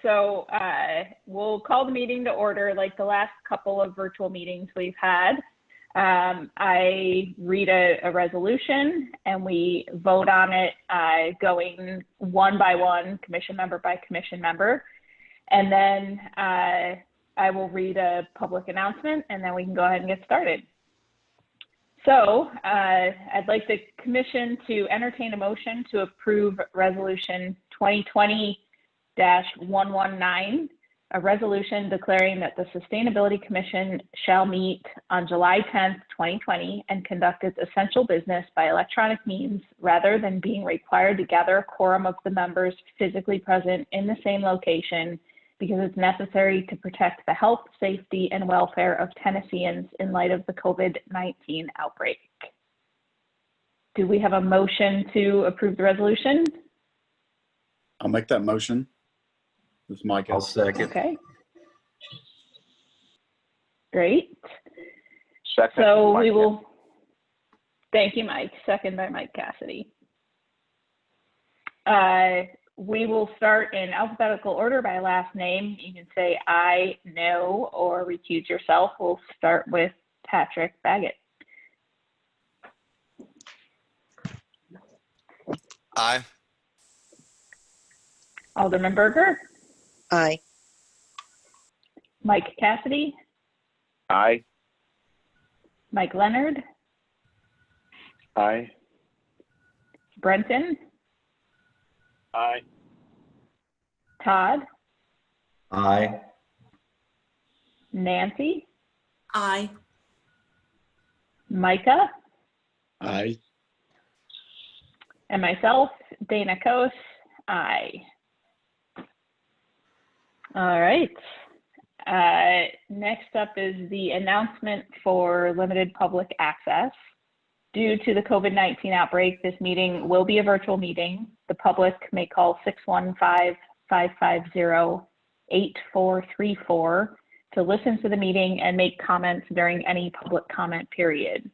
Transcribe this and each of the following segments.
So we'll call the meeting to order like the last couple of virtual meetings we've had. I read a resolution and we vote on it going one by one, commission member by commission member. And then I will read a public announcement and then we can go ahead and get started. So I'd like the commission to entertain a motion to approve resolution 2020-119, a resolution declaring that the Sustainability Commission shall meet on July 10th, 2020 and conduct its essential business by electronic means rather than being required to gather a quorum of the members physically present in the same location because it's necessary to protect the health, safety, and welfare of Tennesseans in light of the COVID-19 outbreak. Do we have a motion to approve the resolution? I'll make that motion. This is Mike. I'll second. Okay. Great. Second. So Mike. we will, thank you, Mike. Second by Mike Cassidy. We will start in alphabetical order by last name. You can say I, no, or recuse yourself. We'll start with Patrick Baggett. Aye. Alderman Berger. Aye. Mike Cassidy. Aye. Mike Leonard. Aye. Brenton. Aye. Todd. Aye. Nancy. Aye. Micah. Aye. And myself, Dana Kos. Aye. All right. Next up is the announcement for limited public access. Due to the COVID-19 outbreak, this meeting will be a virtual meeting. The public may call 615-550-8434 to listen to the meeting and make comments during any public comment period.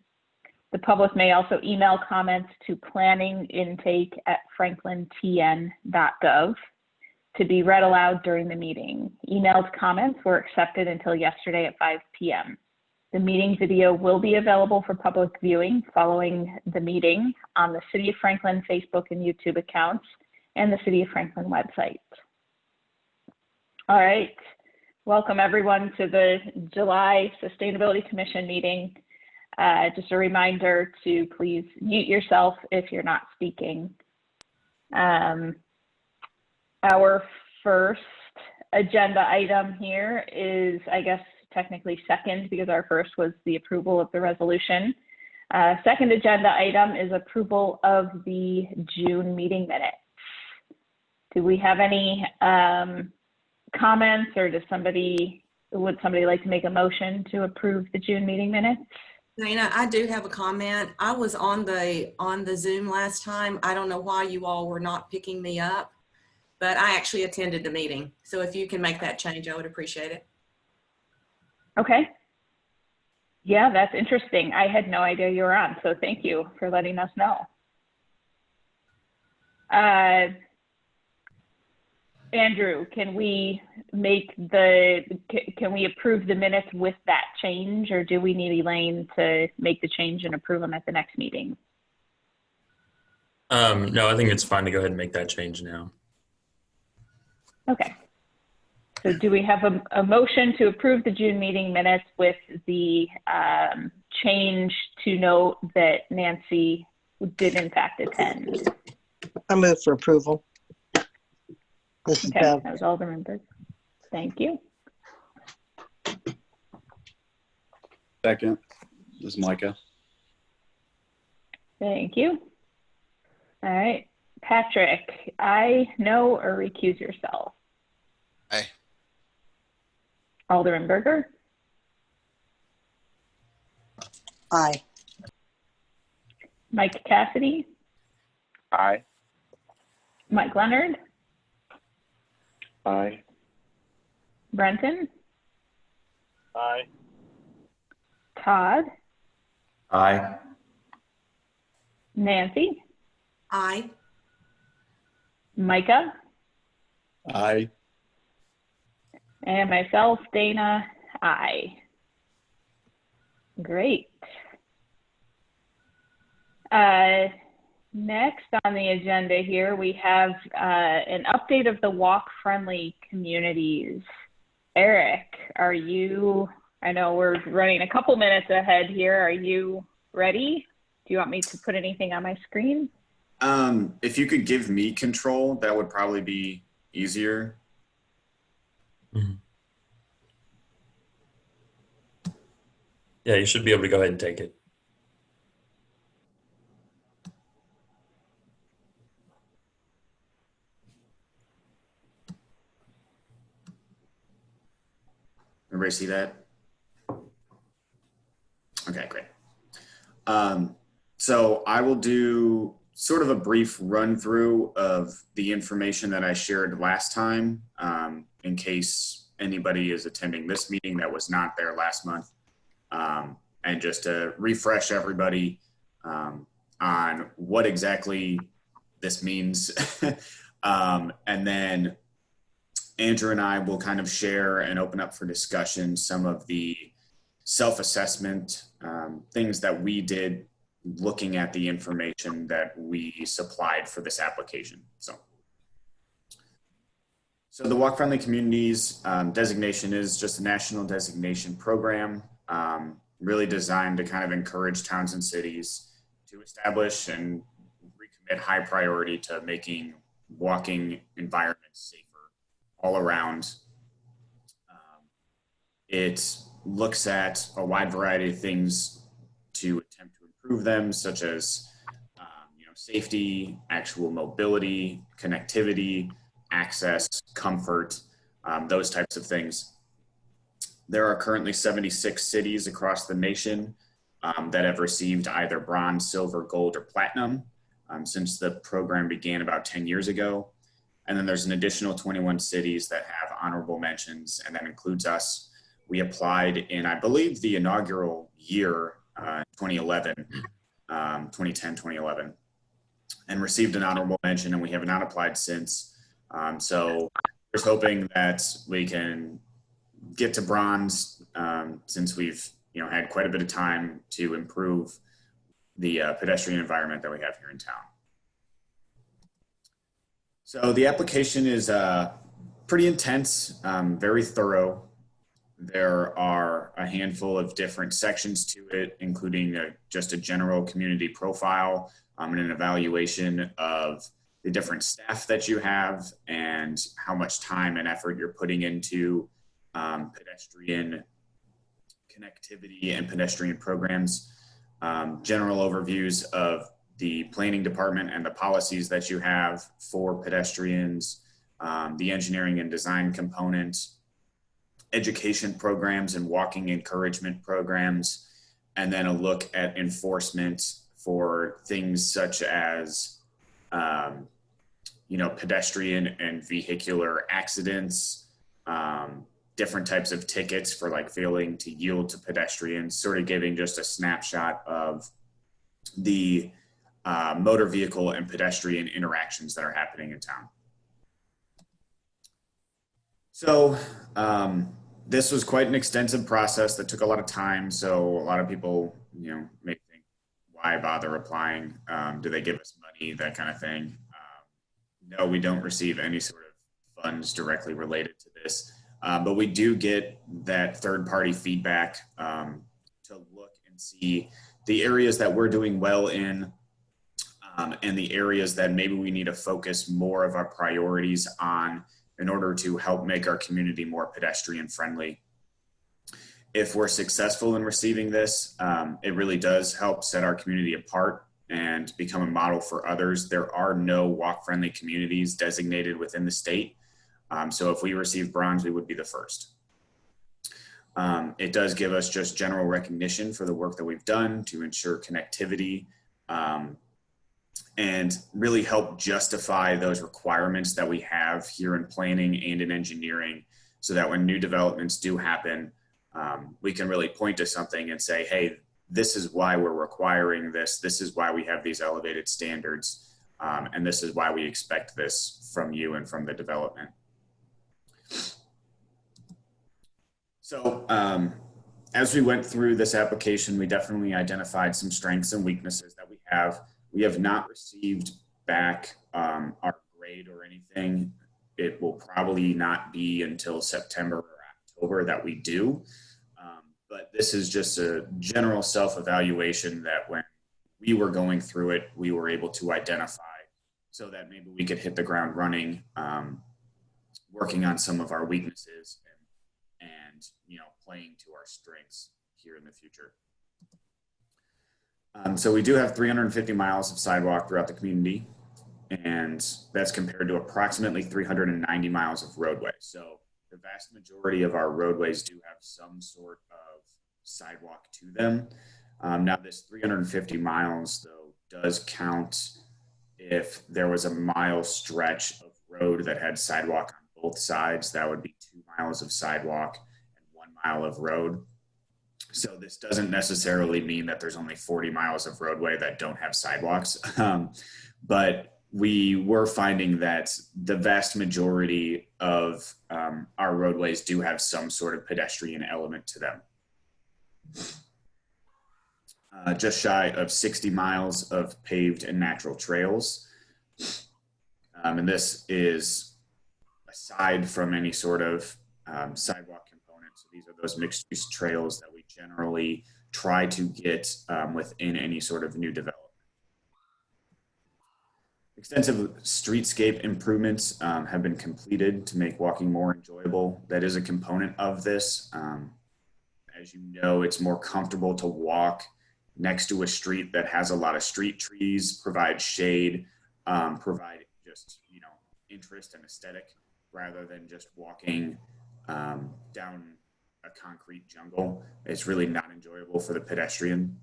The public may also email comments to planningintake@franklintn.gov to be read aloud during the meeting. Emailed comments were accepted until yesterday at 5 p.m. The meeting video will be available for public viewing following the meeting on the City of Franklin Facebook and YouTube accounts and the City of Franklin website. All right, welcome everyone to the July Sustainability Commission meeting. Just a reminder to please mute yourself if you're not speaking. Our first agenda item here is, I guess, technically second because our first was the approval of the resolution. Second agenda item is approval of the June meeting minutes. Do we have any comments, or would somebody like to make a motion to approve the June meeting minutes? Dana, I do have a comment. I was on the Zoom last time. I don't know why you all were not picking me up, but I actually attended the meeting. So if you can make that change, I would appreciate it. Okay. Yeah, that's interesting. I had no idea you were on, so thank you for letting us know. Andrew, can we approve the minutes with that change, or do we need Elaine to make the change and approve them at the next meeting? No, I think it's fine to go ahead and make that change now. Okay. So do we have a motion to approve the June meeting minutes with the change to note that Nancy did in fact attend? I move for approval. This is Okay, Bev. that was Alderman Berg. Thank you. Second. This is Micah. Thank you. All right. Patrick, I, no, or recuse yourself? Aye. Alderman Berger? Aye. Mike Cassidy? Aye. Mike Leonard? Aye. Brenton? Aye. Todd? Aye. Nancy? Aye. Micah? Aye. And myself, Dana, aye. Great. Next on the agenda here, we have an update of the walk-friendly communities. Eric, I know we're running a couple minutes ahead here. Are you ready? Do you want me to put anything on my screen? If you could give me control, that would probably be easier. Mhm. Yeah, you should be able to go ahead and take it. Everybody see that? Okay, great. So I will do sort of a brief run through of the information that I shared last time, in case anybody is attending this meeting that was not there last month, and just to refresh everybody on what exactly this means. And then Andrew and I will kind of share and open up for discussion some of the self-assessment things that we did looking at the information that we supplied for this application. So the Walk Friendly Communities designation is just a national designation program, really designed to kind of encourage towns and cities to establish and recommit high priority to making walking environments safer all around. It looks at a wide variety of things to attempt to improve them, such as safety, actual mobility, connectivity, access, comfort, those types of things. There are currently 76 cities across the nation that have received either bronze, silver, gold, or platinum since the program began about 10 years ago. And then there's an additional 21 cities that have honorable mentions, and that includes us. We applied in, I believe, the inaugural year, 2011, 2010, 2011, and received an honorable mention, and we have not applied since. So we're hoping that we can get to bronze since we've had quite a bit of time to improve the pedestrian environment that we have here in town. So the application is pretty intense, very thorough. There are a handful of different sections to it, including just a general community profile and an evaluation of the different staff that you have and how much time and effort you're putting into pedestrian connectivity and pedestrian programs. General overviews of the planning department and the policies that you have for pedestrians, the engineering and design component, education programs and walking encouragement programs, and then a look at enforcement for things such as, pedestrian and vehicular accidents, different types of tickets for like failing to yield to pedestrians, sort of giving just a snapshot of the motor vehicle and pedestrian interactions that are happening in town. So this was quite an extensive process that took a lot of time. So a lot of people, may think, why bother applying? Do they give us money? That kind of thing. No, we don't receive any sort of funds directly related to this, but we do get that third-party feedback to look and see the areas that we're doing well in, and the areas that maybe we need to focus more of our priorities on in order to help make our community more pedestrian friendly. If we're successful in receiving this, it really does help set our community apart and become a model for others. There are no walk-friendly communities designated within the state. So if we receive bronze, we would be the first. It does give us just general recognition for the work that we've done to ensure connectivity, and really help justify those requirements that we have here in planning and in engineering, so that when new developments do happen, we can really point to something and say, hey, this is why we're requiring this. This is why we have these elevated standards. And this is why we expect this from you and from the development. So as we went through this application, we definitely identified some strengths and weaknesses that we have. We have not received back our grade or anything. It will probably not be until September or October that we do. But this is just a general self-evaluation that when we were going through it, we were able to identify so that maybe we could hit the ground running, working on some of our weaknesses and playing to our strengths here in the future. So we do have 350 miles of sidewalk throughout the community, and that's compared to approximately 390 miles of roadway. So the vast majority of our roadways do have some sort of sidewalk to them. Now this 350 miles though does count if there was a mile stretch of road that had sidewalk on both sides. That would be 2 miles of sidewalk and 1 mile of road. So this doesn't necessarily mean that there's only 40 miles of roadway that don't have sidewalks. But we were finding that the vast majority of our roadways do have some sort of pedestrian element to them. Just shy of 60 miles of paved and natural trails. And this is aside from any sort of sidewalk component. So these are those mixed use trails that we generally try to get within any sort of new development. Extensive streetscape improvements have been completed to make walking more enjoyable. That is a component of this. As you know, it's more comfortable to walk next to a street that has a lot of street trees, provide shade, provide just, interest and aesthetic rather than just walking down a concrete jungle. It's really not enjoyable for the pedestrian.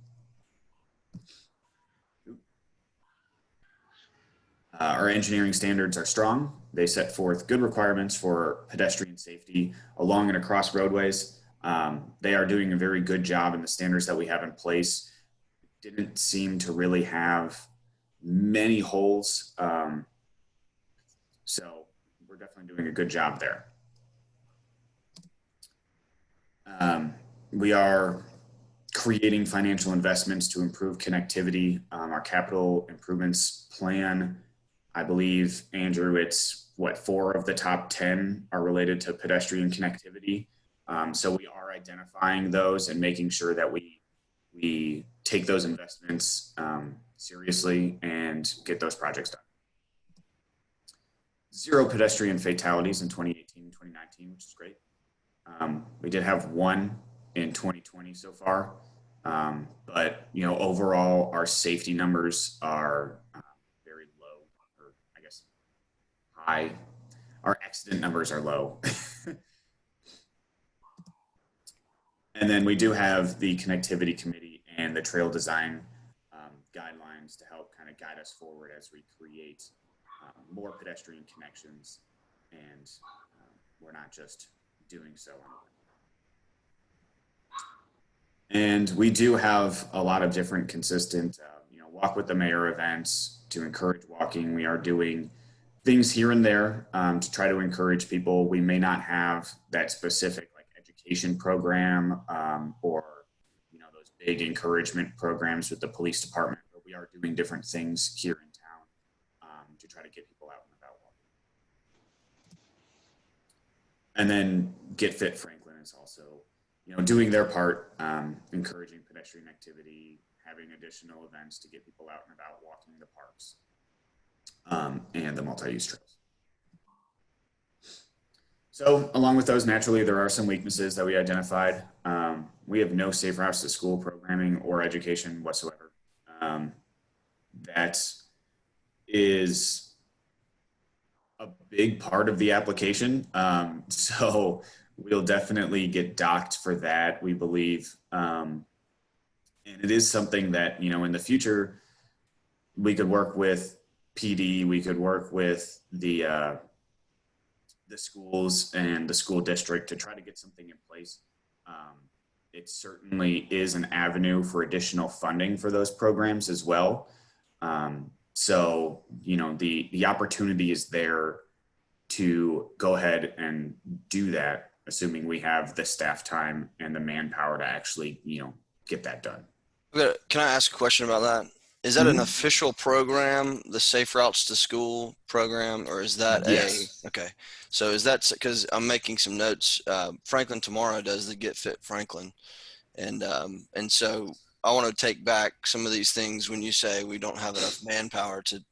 Our engineering standards are strong. They set forth good requirements for pedestrian safety along and across roadways. They are doing a very good job in the standards that we have in place. Didn't seem to really have many holes. So we're definitely doing a good job there. We are creating financial investments to improve connectivity. Our capital improvements plan, I believe, Andrew, it's what, 4 of the top 10 are related to pedestrian connectivity. So we are identifying those and making sure that we take those investments seriously and get those projects done. 0 pedestrian fatalities in 2018 and 2019, which is great. We did have 1 in 2020 so far. But, overall, our safety numbers are very low, or I guess high. Our accident numbers are low. And then we do have the connectivity committee and the trail design guidelines to help kind of guide us forward as we create more pedestrian connections, and we're not just doing so on a whim. And we do have a lot of different consistent, walk with the mayor events to encourage walking. We are doing things here and there to try to encourage people. We may not have that specific education program or those big encouragement programs with the police department, but we are doing different things here in town to try to get people out and about walking. And then Get Fit Franklin is also doing their part, encouraging pedestrian activity, having additional events to get people out and about walking the parks and the multi-use trails. So along with those, naturally, there are some weaknesses that we identified. We have no Safe Routes to School programming or education whatsoever. That is a big part of the application. So we'll definitely get docked for that, we believe. And it is something that, in the future, we could work with PD, we could work with the schools and the school district to try to get something in place. It certainly is an avenue for additional funding for those programs as well. So, the opportunity is there to go ahead and do that. assuming we have the staff time and the manpower to actually, get that done. Can I ask a question about that? Is that an Mhm. official program, the Safe Routes to School program, or is that Yes. okay? So is that, because I'm making some notes. Franklin Tomorrow does the Get Fit Franklin, and so I want to take back some of these things when you say we don't have enough manpower to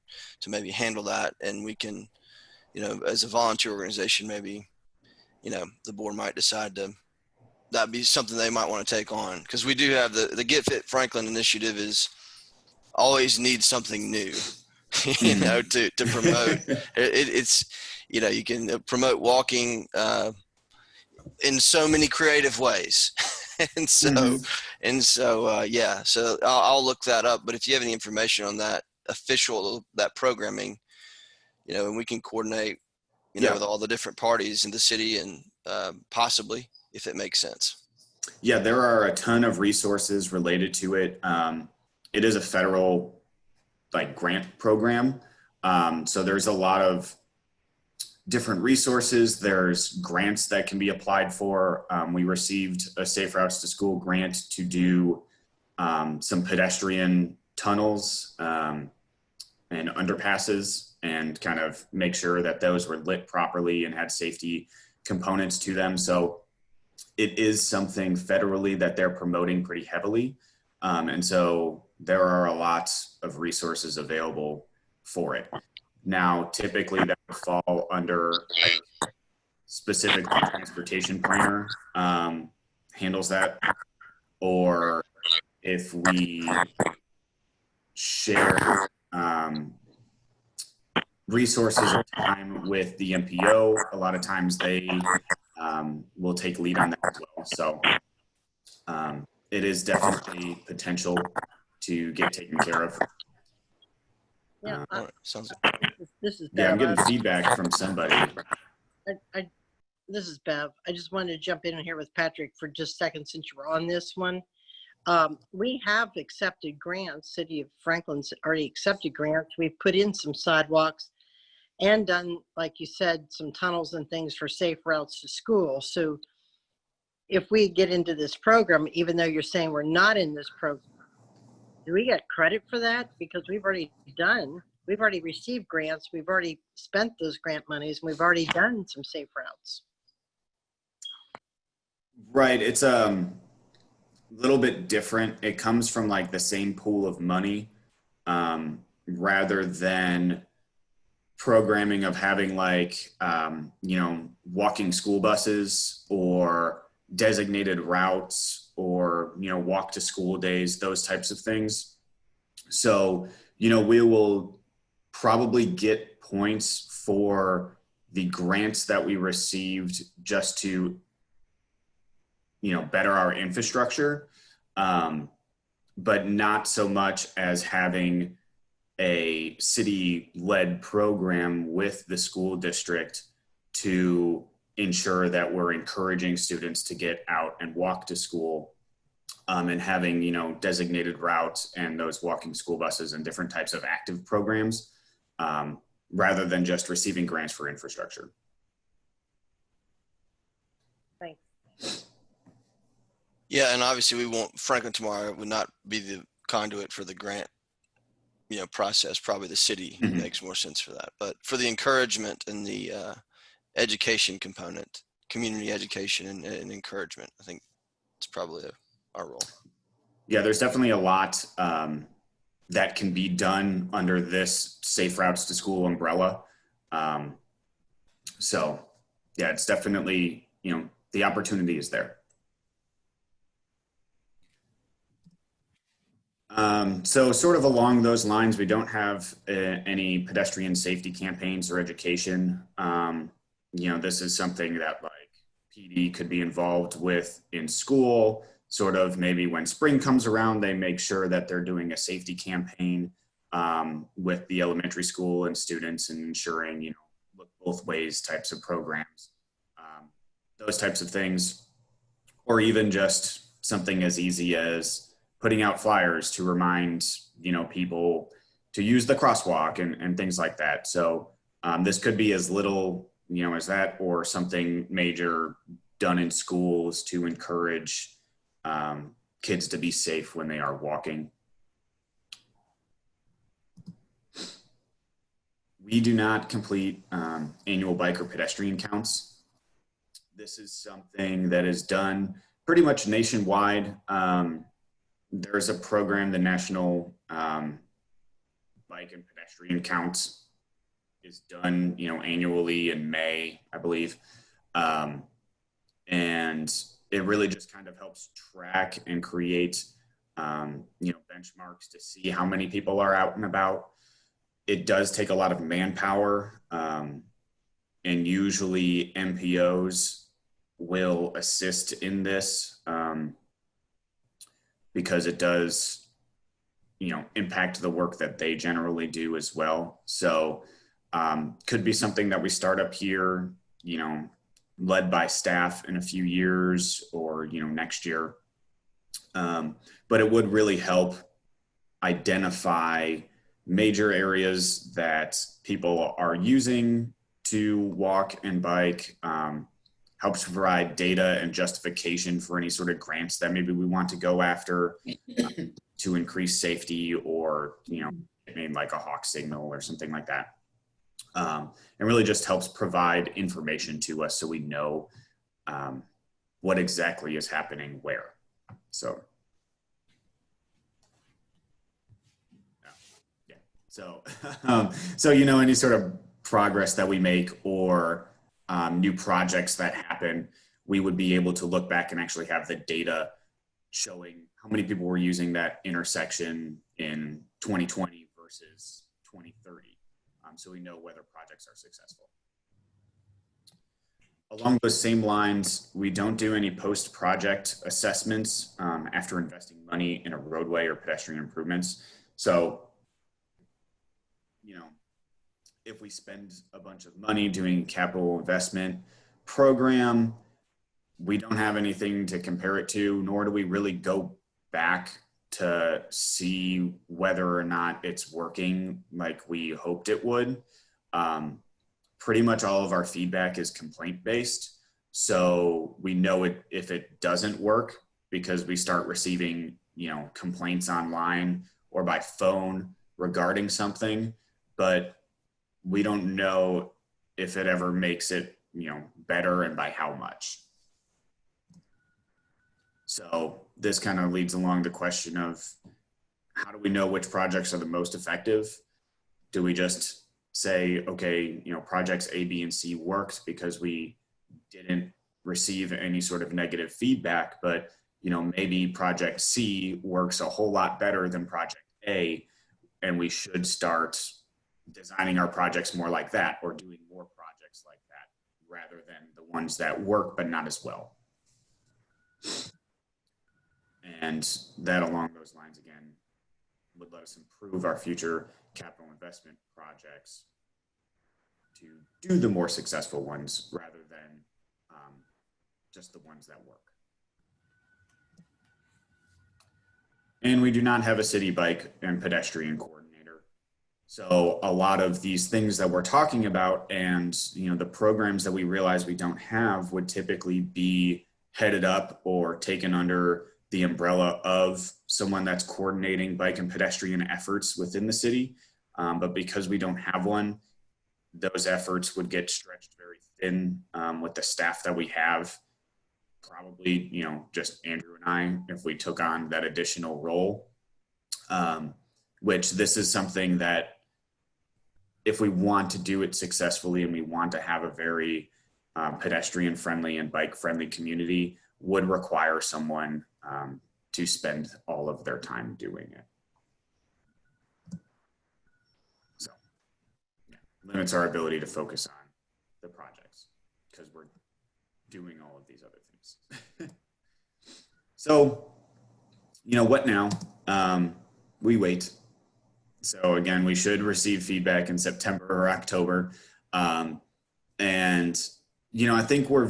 maybe handle that, and we can, as a volunteer organization, maybe, the board might decide to, that'd be something they might want to take on, because we do have the Get Fit Franklin initiative is always needs something new, to promote. It's, you can promote walking in so many creative ways. and so, yeah, so I'll look that up. But if you have any information on that that programming, and we can coordinate, Yeah. with all the different parties in the city and possibly, if it makes sense. Yeah, there are a ton of resources related to it. It is a federal grant program. So there's a lot of different resources. There's grants that can be applied for. We received a Safe Routes to School grant to do some pedestrian tunnels and underpasses, and kind of make sure that those were lit properly and had safety components to them. So it is something federally that they're promoting pretty heavily. And so there are a lot of resources available for it. Now, typically that would fall under specific transportation planner handles that. Or if we share resources or time with the MPO, a lot of times they will take lead on that as well. So it is definitely potential to get taken care of. Yeah, All right, sounds good. this is Yeah, I'm Bev. getting feedback from somebody. This is Bev. I just wanted to jump in here with Patrick for just a second since you were on this one. We have accepted grants. City of Franklin's already accepted grants. We've put in some sidewalks and done, like you said, some tunnels and things for Safe Routes to School. So if we get into this program, even though you're saying we're not in this program, do we get credit for that? Because we've already received grants. We've already spent those grant monies, and we've already done some safe routes. Right. It's a little bit different. It comes from the same pool of money rather than programming of having walking school buses or designated routes or, walk to school days, those types of things. So, we will probably get points for the grants that we received just to, better our infrastructure, but not so much as having a city-led program with the school district to ensure that we're encouraging students to get out and walk to school, and having, designated routes and those walking school buses and different types of active programs, rather than just receiving grants for infrastructure. Thanks. Yeah, and obviously Franklin Tomorrow would not be the conduit for the grant, process. Probably the city makes more sense for that. But for the encouragement and the education component, community education and encouragement, I think it's probably our role. Yeah, there's definitely a lot that can be done under this Safe Routes to School umbrella. So yeah, it's definitely, the opportunity is there. So sort of along those lines, we don't have any pedestrian safety campaigns or education. This is something that PD could be involved with in school. Sort of maybe when spring comes around, they make sure that they're doing a safety campaign with the elementary school and students, and ensuring, look both ways types of programs, those types of things, or even just something as easy as putting out flyers to remind, people to use the crosswalk and things like that. So this could be as little, as that, or something major done in schools to encourage kids to be safe when they are walking. We do not complete annual bike or pedestrian counts. This is something that is done pretty much nationwide. There's a program, the National Bike and Pedestrian Counts is done, annually in May, I believe. And it really just kind of helps track and create, benchmarks to see how many people are out and about. It does take a lot of manpower, and usually MPOs will assist in this because it does, impact the work that they generally do as well. So could be something that we start up here, led by staff in a few years or, next year. But it would really help identify major areas that people are using to walk and bike, helps provide data and justification for any sort of grants that maybe we want to go after to increase safety or, maybe like a hawk signal or something like that. And really just helps provide information to us so we know what exactly is happening where. So, yeah. So, any sort of progress that we make or new projects that happen, we would be able to look back and actually have the data showing how many people were using that intersection in 2020 versus 2030. So we know whether projects are successful. Along those same lines, we don't do any post-project assessments after investing money in a roadway or pedestrian improvements. So, if we spend a bunch of money doing capital investment program, we don't have anything to compare it to, nor do we really go back to see whether or not it's working like we hoped it would. Pretty much all of our feedback is complaint based. So we know if it doesn't work because we start receiving, complaints online or by phone regarding something, but we don't know if it ever makes it, better and by how much. So this kind of leads along the question of how do we know which projects are the most effective? Do we just say, okay, projects A, B, and C worked because we didn't receive any sort of negative feedback, but maybe project C works a whole lot better than project A, and we should start designing our projects more like that or doing more projects like that rather than the ones that work but not as well. And that along those lines, again, would let us improve our future capital investment projects to do the more successful ones rather than just the ones that work. And we do not have a city bike and pedestrian coordinator. So a lot of these things that we're talking about and the programs that we realize we don't have would typically be headed up or taken under the umbrella of someone that's coordinating bike and pedestrian efforts within the city. But because we don't have one, those efforts would get stretched very thin with the staff that we have. Probably, just Andrew and I, if we took on that additional role, which this is something that if we want to do it successfully and we want to have a very pedestrian friendly and bike friendly community, would require someone to spend all of their time doing it. So, yeah, limits our ability to focus on the projects because we're doing all of these other things. So, what now? We wait. So again, we should receive feedback in September or October. And, I think we're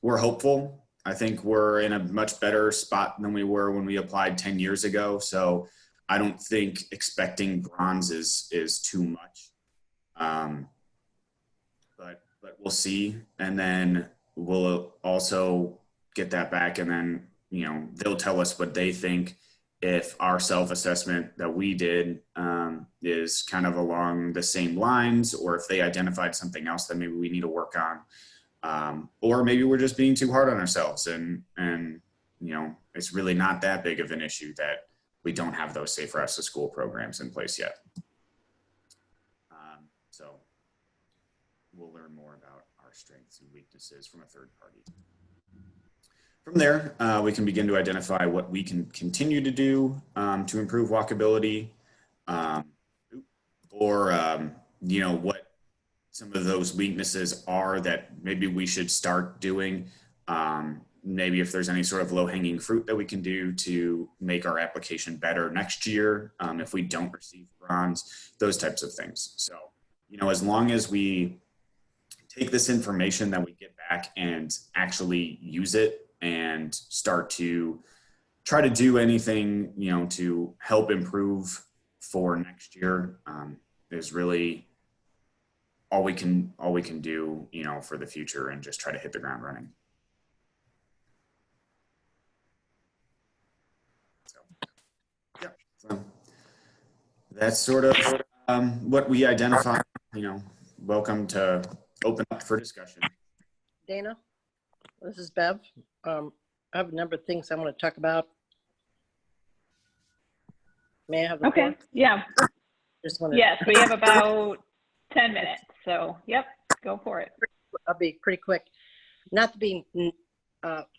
we're hopeful. I think we're in a much better spot than we were when we applied 10 years ago. So I don't think expecting bronze is too much. but we'll see. And then we'll also get that back, and then, they'll tell us what they think if our self-assessment that we did is kind of along the same lines, or if they identified something else that maybe we need to work on, or maybe we're just being too hard on ourselves, and it's really not that big of an issue that we don't have those safe routes to school programs in place yet. So we'll learn more about our strengths and weaknesses from a third party. From there, we can begin to identify what we can continue to do to improve walkability, or what some of those weaknesses are that maybe we should start doing. Maybe if there's any sort of low-hanging fruit that we can do to make our application better next year, if we don't receive bronze, those types of things. So, as long as we take this information that we get back and actually use it and start to try to do anything, to help improve for next year, is really all we can do, for the future, and just try to hit the ground running. So, yeah, so that's sort of what we identify. Welcome to open up for discussion. Dana, this is Bev. I have a number of things I want to talk about. May I have the floor? Okay, yeah. Just wanna- Yes, we have about 10 minutes. So, yep, go for it. I'll be pretty quick. Not to be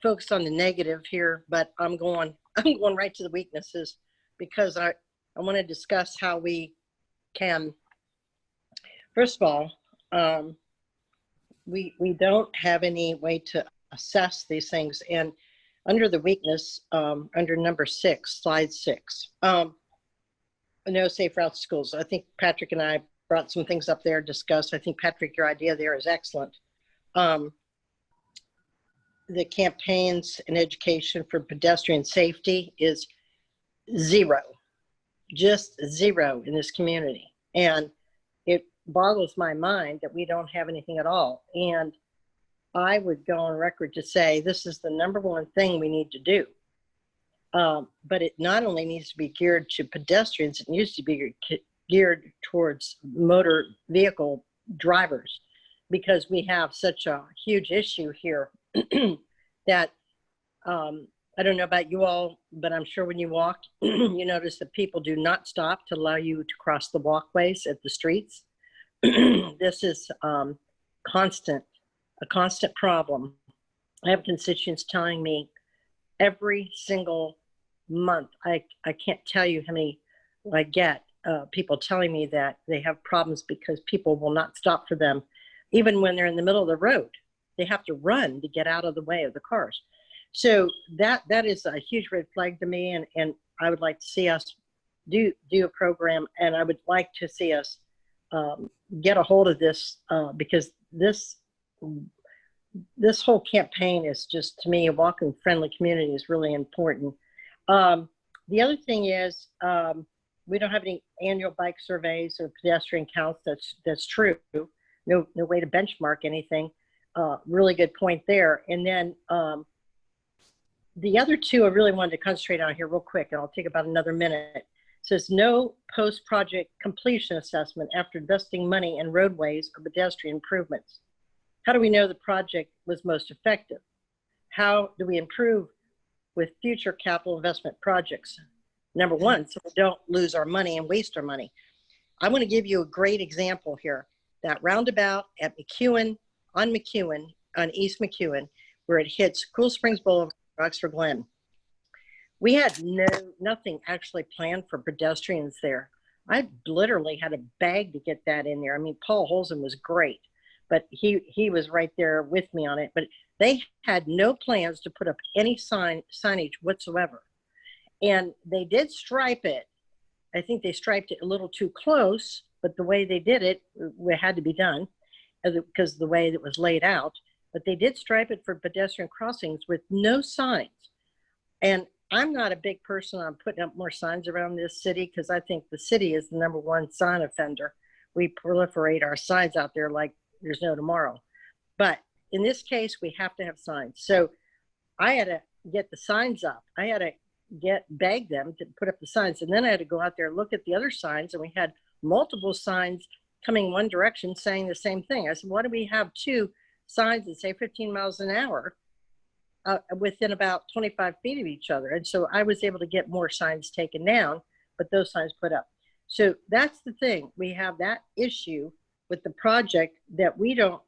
focused on the negative here, but I'm going right to the weaknesses, because I want to discuss how we can. First of all, we don't have any way to assess these things. And under the weakness, under number 6, slide 6, no safe routes to schools. I think Patrick and I brought some things up there, discussed. I think, Patrick, your idea there is excellent. The campaigns and education for pedestrian safety is zero, just zero in this community. And it boggles my mind that we don't have anything at all. And I would go on record to say this is the number one thing we need to do. But it not only needs to be geared to pedestrians, it needs to be geared towards motor vehicle drivers, because we have such a huge issue here that I don't know about you all, but I'm sure when you walk, you notice that people do not stop to allow you to cross the walkways at the streets. This is a constant problem. I have constituents telling me every single month, I can't tell you how many I get, people telling me that they have problems because people will not stop for them. Even when they're in the middle of the road, they have to run to get out of the way of the cars. So that is a huge red flag to me, and I would like to see us do a program, and I would like to see us get a hold of this, because this whole campaign is just, to me, a walking friendly community is really important. The other thing is, we don't have any annual bike surveys or pedestrian counts. That's true. No way to benchmark anything. Really good point there. And then the other two I really wanted to concentrate on here real quick, and I'll take about another minute. It says no post-project completion assessment after investing money in roadways or pedestrian improvements. How do we know the project was most effective? How do we improve with future capital investment projects? Number one, so we don't lose our money and waste our money. I want to give you a great example here. That roundabout at McEwen, on East McEwen, where it hits Cool Springs Boulevard, Oxford Glen. We had nothing actually planned for pedestrians there. I literally had a bag to get that in there. I mean, Paul Holzen was great, but he was right there with me on it. But they had no plans to put up any signage whatsoever. And they did stripe it. I think they striped it a little too close, but the way they did it had to be done because of the way it was laid out. But they did stripe it for pedestrian crossings with no signs. And I'm not a big person on putting up more signs around this city, because I think the city is the #1 sign offender. We proliferate our signs out there like there's no tomorrow. But in this case, we have to have signs. So I had to get the signs up. I had to beg them to put up the signs. And then I had to go out there and look at the other signs. And we had multiple signs coming one direction saying the same thing. I said, why do we have 2 signs that say 15 miles an hour within about 25 feet of each other? And so I was able to get more signs taken down, but those signs put up. So that's the thing. We have that issue with the project that we don't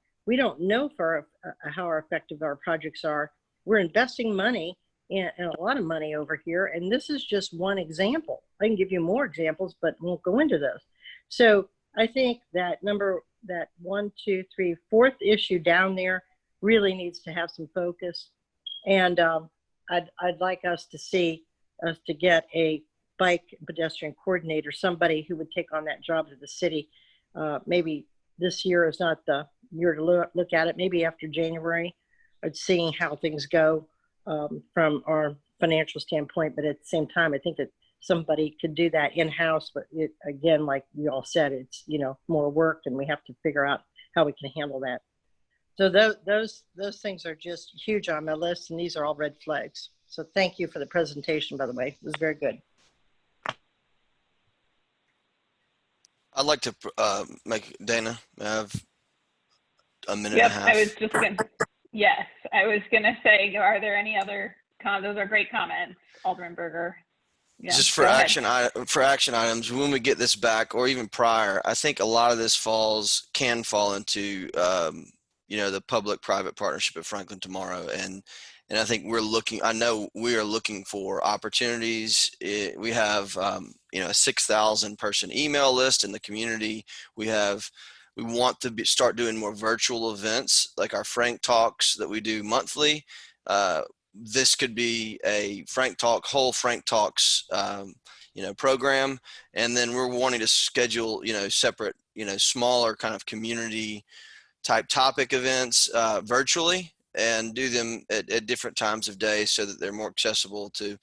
know for how effective our projects are. We're investing money and a lot of money over here. And this is just one example. I can give you more examples, but won't go into those. So I think that 1, 2, 3, 4th issue down there really needs to have some focus. And I'd like us to get a bike pedestrian coordinator, somebody who would take on that job to the city. Maybe this year is not the year to look at it. Maybe after January, seeing how things go from our financial standpoint. But at the same time, I think that somebody could do that in-house. But again, like you all said, it's more work, and we have to figure out how we can handle that. So those things are just huge on my list, and these are all red flags. So thank you for the presentation, by the way. It was very good. I'd like to make Dana have a minute Yep, and a half. I was gonna say, are there any other those are great comments, Alderman Berger. Yeah, Just for go ahead. action items, when we get this back, or even prior, I think a lot of this can fall into the public-private partnership at Franklin Tomorrow, and I think I know we are looking for opportunities. We have a 6,000 person email list in the community. We want to start doing more virtual events like our Frank Talks that we do monthly. This could be a whole Frank Talks, program. And then we're wanting to schedule, separate, smaller kind of community type topic events virtually, and do them at different times of day so that they're more accessible to,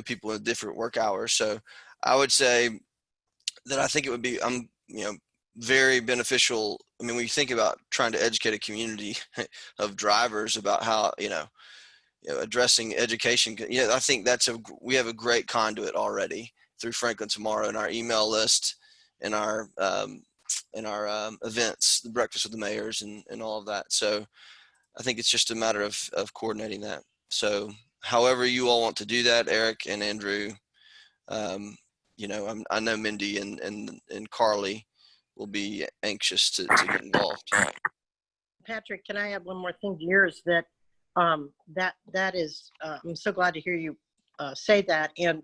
people with different work hours. So I would say that I think it would be, very beneficial. I mean, when you think about trying to educate a community of drivers about how, addressing education, I think we have a great conduit already through Franklin Tomorrow and our email list and our events, the breakfast with the mayors and all of that. So I think it's just a matter of coordinating that. So however you all want to do that, Eric and Andrew, I know Mindy and Carly will be anxious to get involved. Patrick, can I add one more thing to yours? That is, I'm so glad to hear you say that. And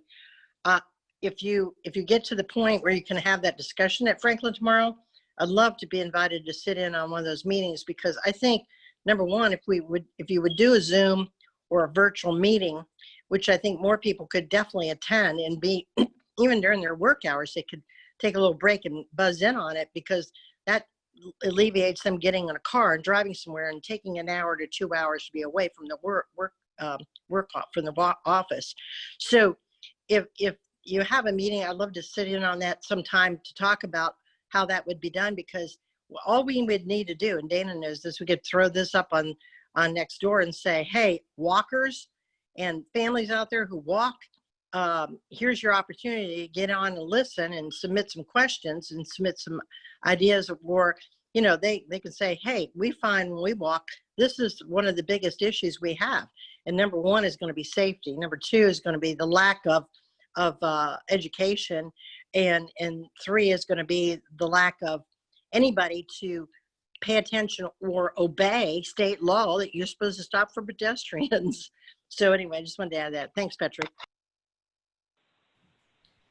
if you get to the point where you can have that discussion at Franklin Tomorrow, I'd love to be invited to sit in on one of those meetings, because I think, number one, if you would do a Zoom or a virtual meeting, which I think more people could definitely attend and be, even during their work hours, they could take a little break and buzz in on it, because that alleviates them getting in a car and driving somewhere and taking an hour to 2 hours to be away from the work from the office. So if you have a meeting, I'd love to sit in on that sometime to talk about how that would be done, because all we would need to do, and Dana knows this, we could throw this up on Nextdoor and say, hey, walkers and families out there who walk, here's your opportunity to get on and listen and submit some questions and submit some ideas, or they can say, hey, we find when we walk, this is one of the biggest issues we have, and number one is going to be safety, number two is going to be the lack of education, and 3 is going to be the lack of anybody to pay attention or obey state law that you're supposed to stop for pedestrians. So anyway, I just wanted to add that. Thanks, Patrick.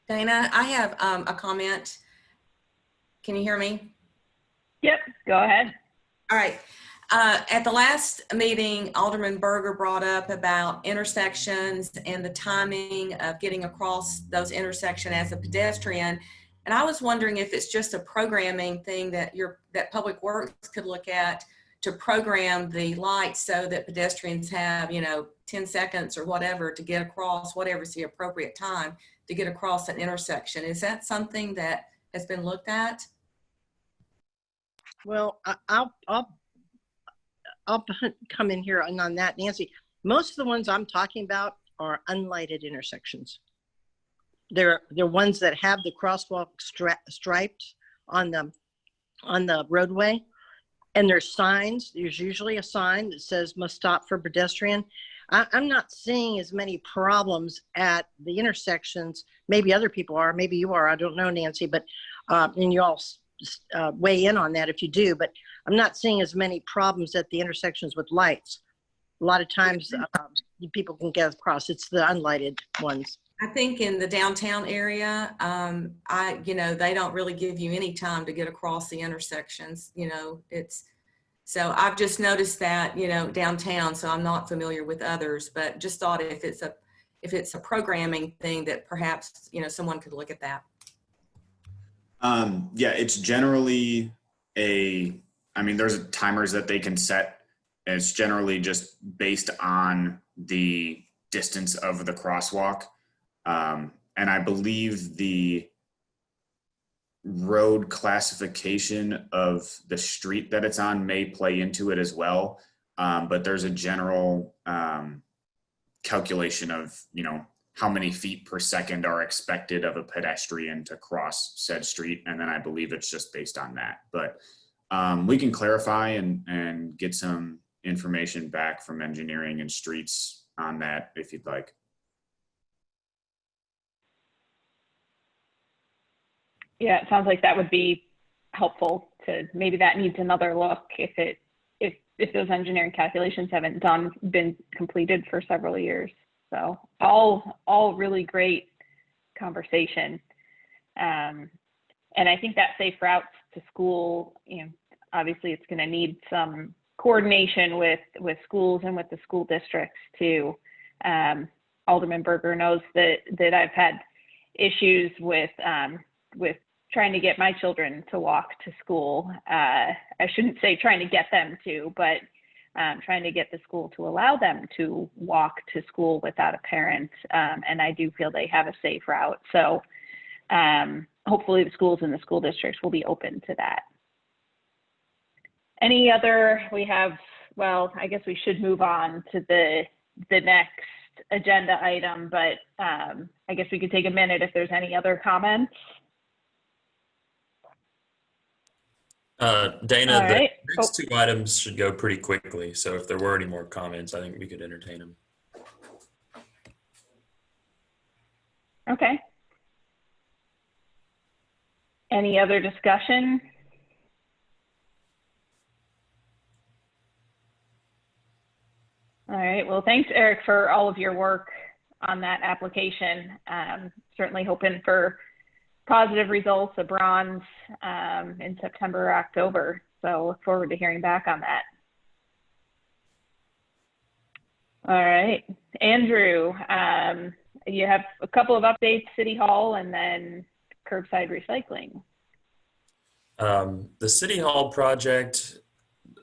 Dana, I have a comment. Can you hear me? Yep, go ahead. All right. At the last meeting, Alderman Berger brought up about intersections and the timing of getting across those intersections as a pedestrian. And I was wondering if it's just a programming thing that Public Works could look at to program the lights so that pedestrians have, 10 seconds or whatever to get across, whatever's the appropriate time to get across an intersection. Is that something that has been looked at? Well, I'll come in here and on that, Nancy. Most of the ones I'm talking about are unlighted intersections. They're ones that have the crosswalk striped on the roadway, and there's signs. There's usually a sign that says "must stop for pedestrian." I'm not seeing as many problems at the intersections. Maybe other people are. Maybe you are. I don't know, Nancy, but and you all weigh in on that if you do. But I'm not seeing as many problems at the intersections with lights. A lot of times people can get across. It's the unlighted ones. I think in the downtown area, they don't really give you any time to get across the intersections. So I've just noticed that, downtown, so I'm not familiar with others, but just thought if it's a programming thing that perhaps, someone could look at that. Yeah, it's generally there's timers that they can set. It's generally just based on the distance of the crosswalk. And I believe the road classification of the street that it's on may play into it as well. But there's a general calculation of, how many feet per second are expected of a pedestrian to cross said street. And then I believe it's just based on that. But we can clarify and get some information back from engineering and streets on that if you'd like. Yeah, it sounds like that would be helpful maybe that needs another look if those engineering calculations haven't been completed for several years. So all really great conversation. And I think that safe routes to school, obviously it's going to need some coordination with schools and with the school districts too. Alderman Berger knows that I've had issues with trying to get my children to walk to school. I shouldn't say trying to get them to, but trying to get the school to allow them to walk to school without a parent. And I do feel they have a safe route. So hopefully the schools and the school districts will be open to that. I guess we should move on to the next agenda item, but I guess we could take a minute if there's any other comments. Dana, All right. the next two items should go pretty quickly. So if there were any more comments, I think we could entertain them. Okay. Any other discussion? All right. Well, thanks, Eric, for all of your work on that application. Certainly hoping for positive results, a bronze in September or October. So look forward to hearing back on that. All right, Andrew, you have a couple of updates, City Hall and then curbside recycling. The City Hall project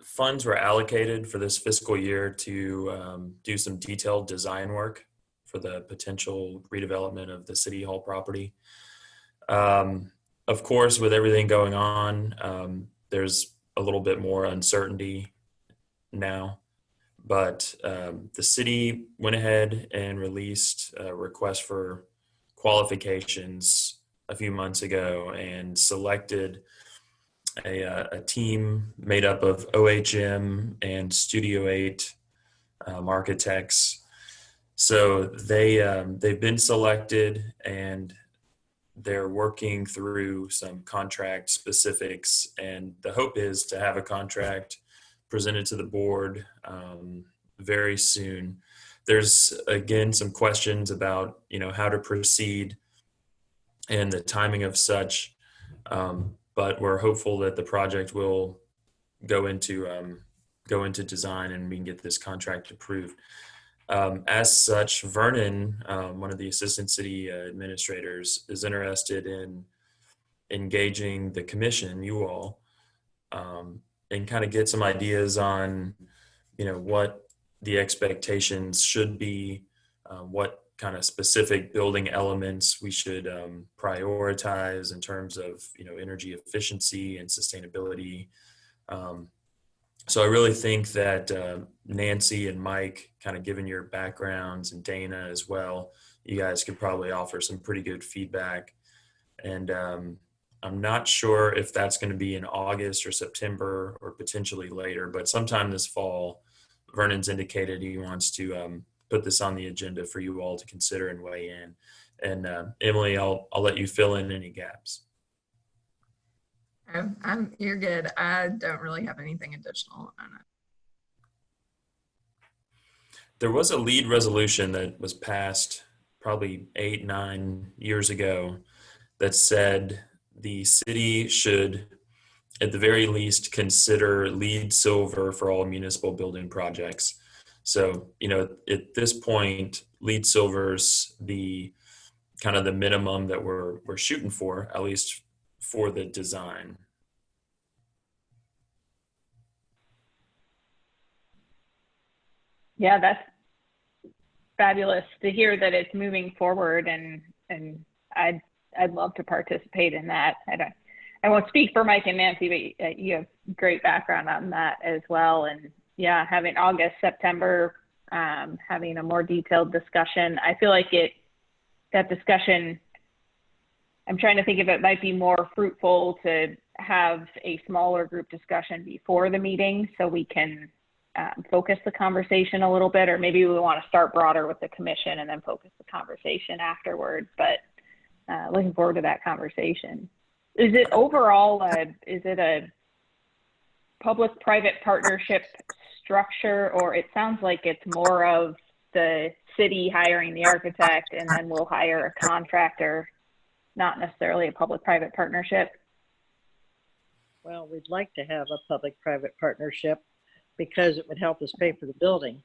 funds were allocated for this fiscal year to do some detailed design work for the potential redevelopment of the City Hall property. Of course, with everything going on, there's a little bit more uncertainty now, but the city went ahead and released a request for qualifications a few months ago and selected a team made up of OHM and Studio 8 architects. So they've been selected and they're working through some contract specifics, and the hope is to have a contract presented to the board very soon. There's again some questions about how to proceed and the timing of such, but we're hopeful that the project will go into design and we can get this contract approved. As such, Vernon, one of the assistant city administrators, is interested in engaging the commission, you all, and kind of get some ideas on, what the expectations should be, what kind of specific building elements we should prioritize in terms of, energy efficiency and sustainability, So I really think that Nancy and Mike, kind of given your backgrounds, and Dana as well, you guys could probably offer some pretty good feedback. And I'm not sure if that's going to be in August or September or potentially later, but sometime this fall. Vernon's indicated he wants to put this on the agenda for you all to consider and weigh in. And Emily, I'll let you fill in any gaps. You're good. I don't really have anything additional on it. There was a lead resolution that was passed probably 8-9 years ago that said the city should, at the very least, consider LEED Silver for all municipal building projects. So, at this point, LEED Silver's the kind of the minimum that we're shooting for, at least for the design. Yeah, that's fabulous to hear that it's moving forward, and I'd love to participate in that. I won't speak for Mike and Nancy, but you have great background on that as well. And yeah, having August, September, having a more detailed discussion. I feel like that discussion, I'm trying to think if it might be more fruitful to have a smaller group discussion before the meeting so we can focus the conversation a little bit, or maybe we want to start broader with the commission and then focus the conversation afterwards. But looking forward to that conversation. Is it overall, is it a public-private partnership structure, or it sounds like it's more of the city hiring the architect and then we'll hire a contractor, not necessarily a public-private partnership? Well, we'd like to have a public-private partnership because it would help us pay for the building.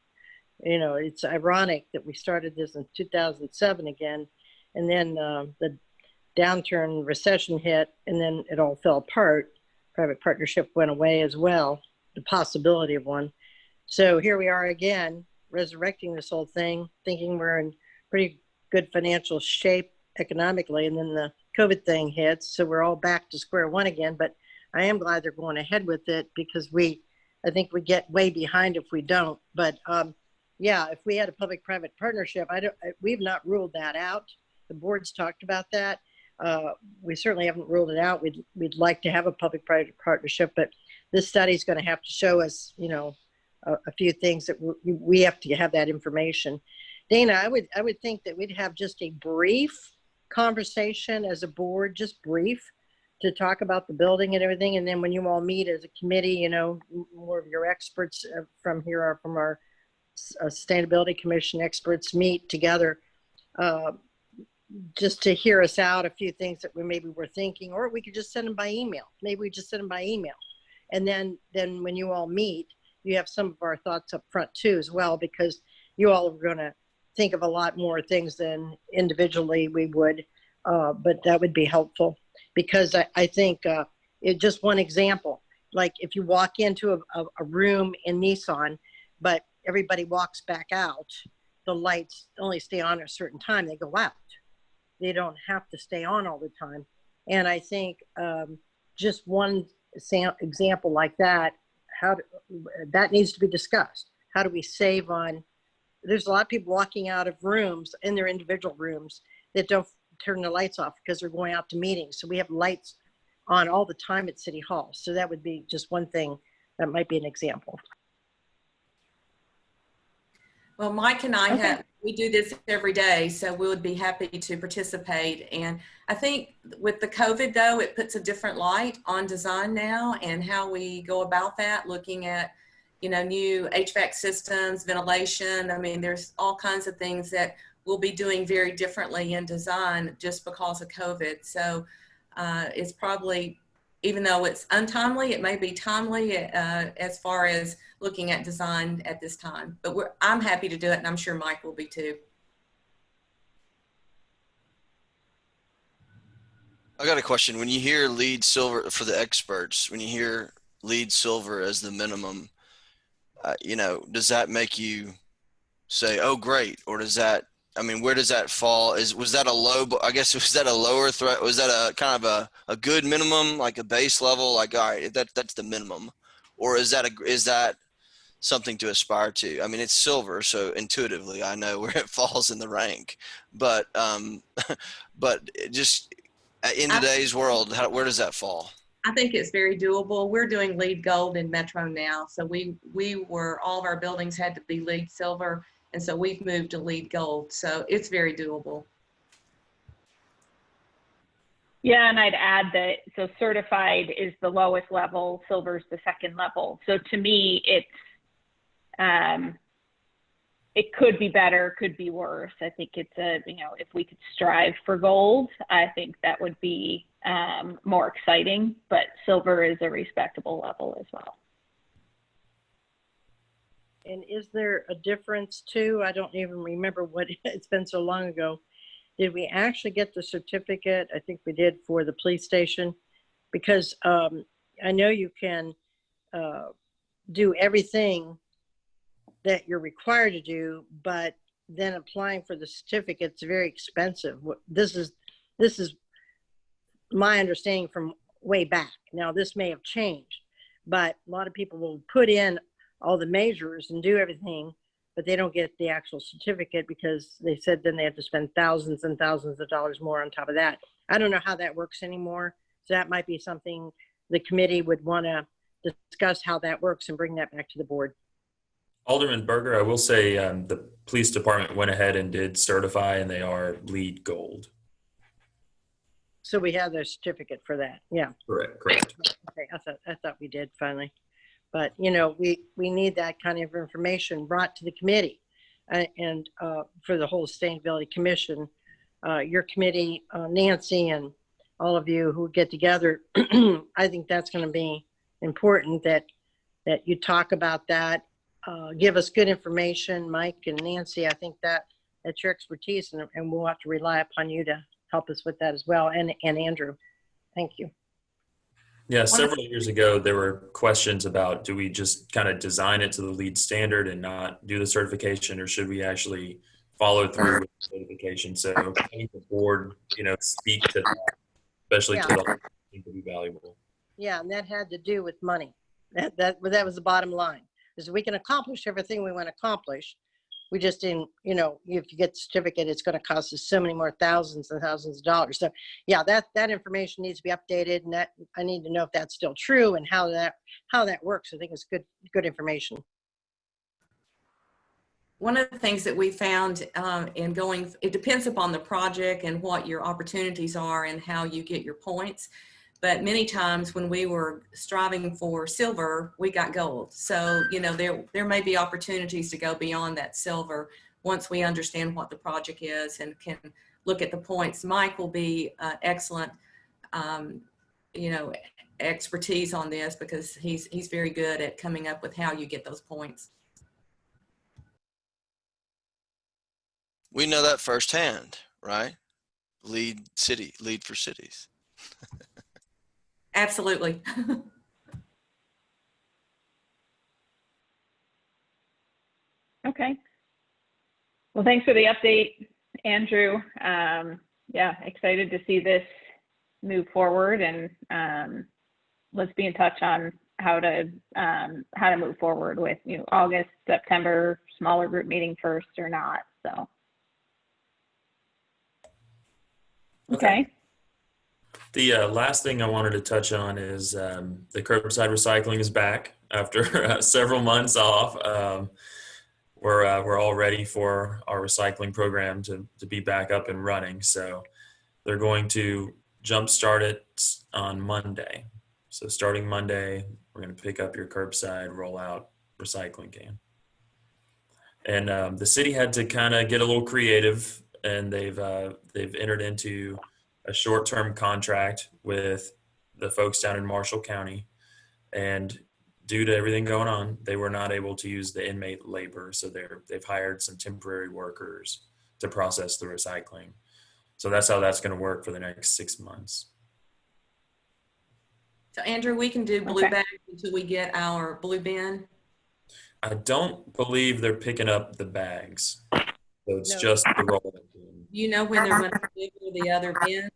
It's ironic that we started this in 2007 again, and then the downturn recession hit, and then it all fell apart. Private partnership went away as well, the possibility of one. So here we are again, resurrecting this whole thing, thinking we're in pretty good financial shape economically, and then the COVID thing hits, so we're all back to square one again. But I am glad they're going ahead with it, because I think we get way behind if we don't. But yeah, if we had a public-private partnership, we've not ruled that out. The board's talked about that. We certainly haven't ruled it out. We'd like to have a public-private partnership, but this study is going to have to show us, a few things that we have to have that information. Dana, I would think that we'd have just a brief conversation as a board, just brief, to talk about the building and everything. And then when you all meet as a committee, more of your experts from here are from our Sustainability Commission experts meet together, just to hear us out a few things that we maybe were thinking, or we could just send them by email. Maybe we just send them by email. And then when you all meet, you have some of our thoughts up front too as well, because you all are going to think of a lot more things than individually we would, but that would be helpful. Because I think just one example, like if you walk into a room in Nissan, but everybody walks back out, the lights only stay on at a certain time, they go out. They don't have to stay on all the time. And I think just one example like that, that needs to be discussed. How do we save on, there's a lot of people walking out of rooms in their individual rooms that don't turn the lights off because they're going out to meetings. So we have lights on all the time at City Hall. So that would be just one thing that might be an example. Well, Mike and I we do this every day, so we would be happy to participate. And I think with the COVID though, it puts a different light on design now and how we go about that, looking at, new HVAC systems, ventilation. I mean, there's all kinds of things that we'll be doing very differently in design just because of COVID. So it's probably, even though it's untimely, it may be timely as far as looking at design at this time. But I'm happy to do it, and I'm sure Mike will be too. I got a question. When you hear LEED Silver for the experts, when you hear LEED Silver as the minimum, does that make you say, oh, great? Or does that, where does that fall? Was that a low, I guess, was that a lower threat? Was that a kind of a good minimum, like a base level? Like, all right, that's the minimum. or is that something to aspire to? I mean, it's silver, so intuitively I know where it falls in the rank, but but just in today's world, where does that fall? I think it's very doable. We're doing LEED Gold in Metro now. So all of our buildings had to be LEED Silver. And so we've moved to LEED Gold. So it's very doable. Yeah, and I'd add that, so certified is the lowest level, silver is the second level. So to me, it could be better, could be worse. I think it's if we could strive for gold, I think that would be more exciting, but silver is a respectable level as well. And is there a difference too? I don't even remember it's been so long ago. Did we actually get the certificate? I think we did for the police station, because I know you can do everything that you're required to do, but then applying for the certificate is very expensive. This is my understanding from way back. Now this may have changed, but a lot of people will put in all the measures and do everything, but they don't get the actual certificate because they said then they have to spend thousands and thousands of dollars more on top of that. I don't know how that works anymore. So that might be something the committee would want to discuss, how that works, and bring that back to the board. Alderman Berger, I will say the police department went ahead and did certify, and they are LEED Gold. So we have the certificate for that. Yeah. Correct. Okay. I thought we did finally, but we need that kind of information brought to the committee, and for the whole Sustainability Commission, your committee, Nancy, and all of you who get together. I think that's going to be important that you talk about that. Give us good information, Mike and Nancy. I think that's your expertise, and we'll have to rely upon you to help us with that as well. And Andrew, thank you. Yeah, several years ago, there were questions about, do we just kind of design it to the LEED standard and not do the certification, or should we actually follow through with the certification? So I think the board, speak to that, especially to the think would be valuable. Yeah, and that had to do with money. That was the bottom line. Is we can accomplish everything we want to accomplish. We just didn't, if you get the certificate, it's going to cost us so many more thousands and thousands of dollars. So yeah, that information needs to be updated, and that I need to know if that's still true and how that works. I think it's good information. One of the things that we found it depends upon the project and what your opportunities are and how you get your points. But many times when we were striving for silver, we got gold. So, there may be opportunities to go beyond that silver once we understand what the project is and can look at the points. Mike will be excellent, expertise on this, because he's very good at coming up with how you get those points. We know that firsthand, right? LEED for cities. Absolutely. Okay. Well, thanks for the update, Andrew. Yeah, excited to see this move forward, and let's be in touch on how to move forward with August, September, smaller group meeting first or not. So. Okay. The last thing I wanted to touch on is the curbside recycling is back after several months off. We're all ready for our recycling program to be back up and running. So they're going to jumpstart it on Monday. So starting Monday, we're going to pick up your curbside rollout recycling can. And the city had to kind of get a little creative, and they've entered into a short-term contract with the folks down in Marshall County, and due to everything going on, they were not able to use the inmate labor, so they've hired some temporary workers to process the recycling. So that's how that's going to work for the next 6 months. So Andrew, we can do blue bags until we get our blue bin. I don't believe they're picking up the bags, so it's just the roll. You know when they're going to deliver the other bin?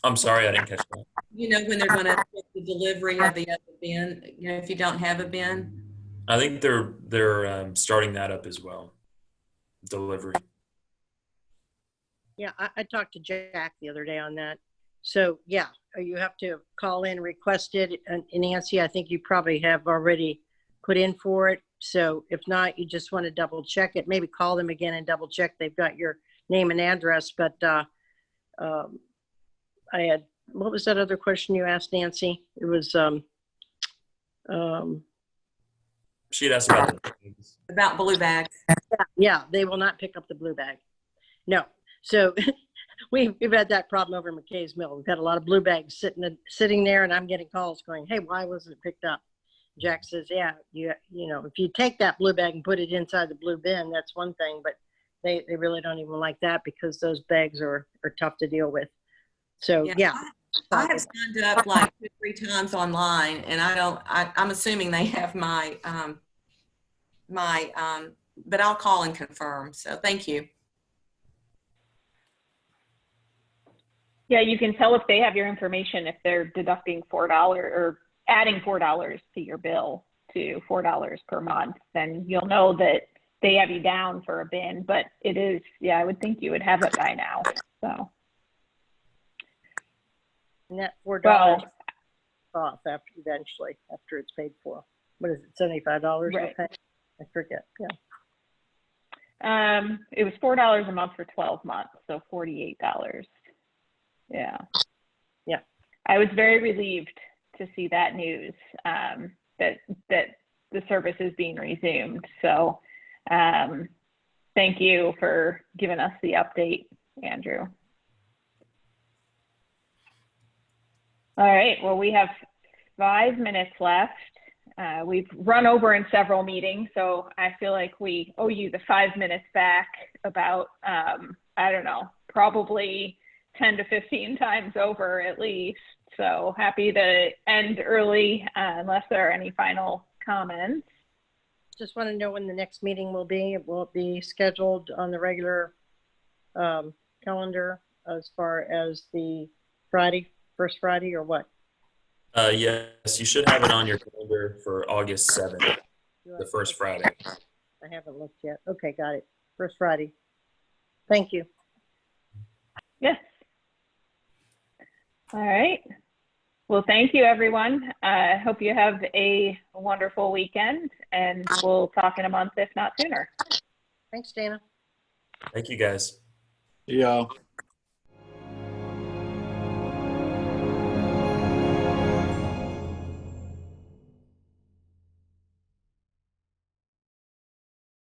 I'm sorry, I didn't catch that. You know when they're going to get the delivery of the other bin, you know, if you don't have a bin? I think they're starting that up as well. Delivery. Yeah, I talked to Jack the other day on that. So yeah, you have to call in, request it. And Nancy, I think you probably have already put in for it. So if not, you just want to double check it. Maybe call them again and double check they've got your name and address. But I had, what was that other question you asked, Nancy? It was, She'd asked about About blue bags. yeah, they will not pick up the blue bag. No. So we've had that problem over in McKay's Mill. We've had a lot of blue bags sitting there, and I'm getting calls going, hey, why wasn't it picked up? Jack says, yeah, you know, if you take that blue bag and put it inside the blue bin, that's one thing, but they really don't even like that because those bags are tough to deal with. So yeah. I have signed up like 2 or 3 times online, and I'm assuming they have my, but I'll call and confirm. So thank you. Yeah, you can tell if they have your information if they're deducting $4 or adding $4 to your bill to $4 per month, then you'll know that they have you down for a bin. But it is, yeah, I would think you would have it by now. So. And that $4 Well, off after it's paid for. What is it, $75? Right. Okay. I forget. Yeah. It was $4 a month for 12 months, so $48. Yeah. Yeah. I was very relieved to see that news, that the service is being resumed. So thank you for giving us the update, Andrew. All right, well, we have 5 minutes left. We've run over in several meetings, so I feel like we owe you the 5 minutes back about, I don't know, probably 10 to 15 times over at least. So happy to end early unless there are any final comments. Just want to know when the next meeting will be. Will it be scheduled on the regular calendar as far as the first Friday, or what? Yes, you should have it on your calendar for August 7th, the first Friday. I haven't looked yet. Okay, got it. First Friday. Thank you. Yes. All right. Well, thank you, everyone. I hope you have a wonderful weekend, and we'll talk in a month, if not sooner. Thanks, Dana. Thank you, guys. Yeah.